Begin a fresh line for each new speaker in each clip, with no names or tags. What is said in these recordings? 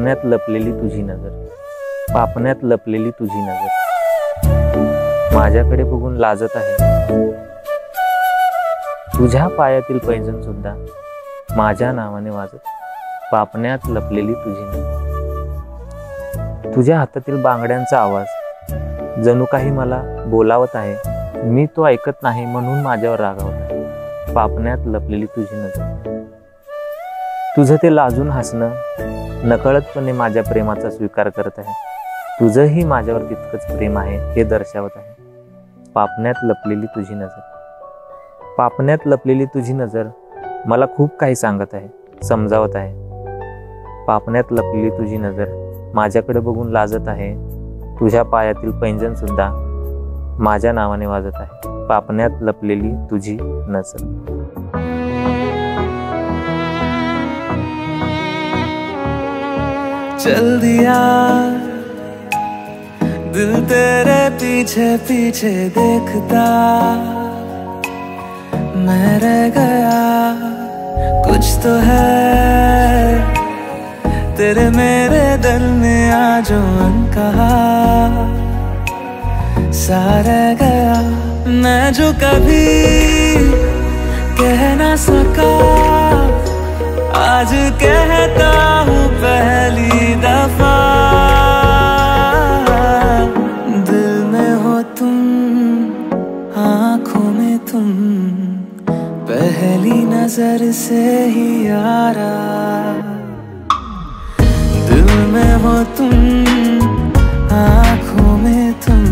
पापण्यात लपलेली तुझी नजर, पापण्यात लपलेली तुझी नजर माझ्याकडे बघून लाजत आहे। तुझ्या पायातील पैंजण सुद्धा माझ्या नावाने वाजत, पापण्यात लपलेली तुझी नजर। तुझ्या हातातील बांगड्यांचा आवाज जणू काही मला बोलावत आहे, मी तो ऐकत नाही म्हणून माझ्यावर रागावत आहे, पापण्यात लपलेली तुझी नजर। तुझं ते लाजून हसणं नकळतपणे माझ्या प्रेमाचा स्वीकार करत आहे, तुझंही माझ्यावर तितकंच प्रेम आहे हे दर्शवत आहे, पापण्यात लपलेली तुझी नजर। पापण्यात लपलेली तुझी नजर मला खूप काही सांगत आहे, समजावत आहे। पापण्यात लपलेली तुझी नजर माझ्याकडे बघून लाजत आहे, तुझ्या पायातील पैंजण सुद्धा माझ्या नावाने वाजत आहे, पापण्यात लपलेली तुझी नजर।
चल दिया दिल तेरे पीछे पीछे देखता, मैं रह गया कुछ तो है तेरे मेरे दरमियां जो अनकहा सा रह गया। मैं जो कभी कह ना सका आज कहता हूँ पहली दफा, दिल में हो तुम आँखों में तुम पहली नजर से ही यारा, दिल में हो तुम आँखों में तुम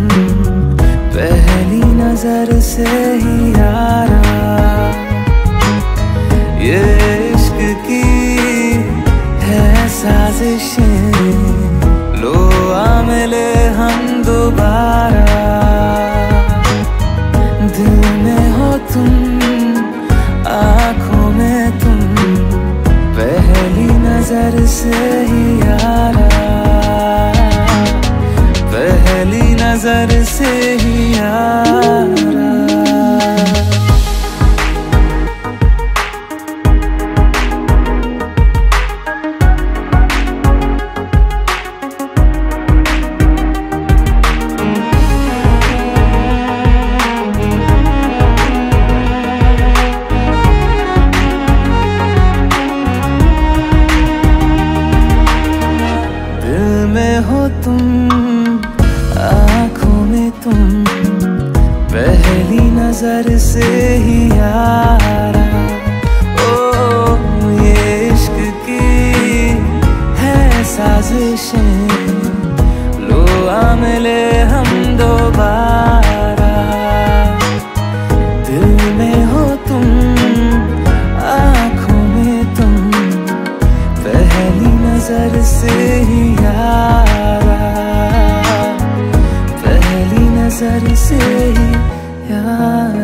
पहली नजर से ही यारा। ये इश्क की है साजिशें, लो आ मिले हम दोबारा, दिल में हो तुम आँखों में तुम पहली नजर से ही यारा, पहली नजर से ही यारा। हो तुम आँखों में तुम पहली नजर से ही यारा। ओ ये इश्क की है साजिशें, लो आ मिले हम दोबारा, दिल में हो तुम आँखों में तुम पहली नजर से ही यारा, पहली नजर से ही यारा।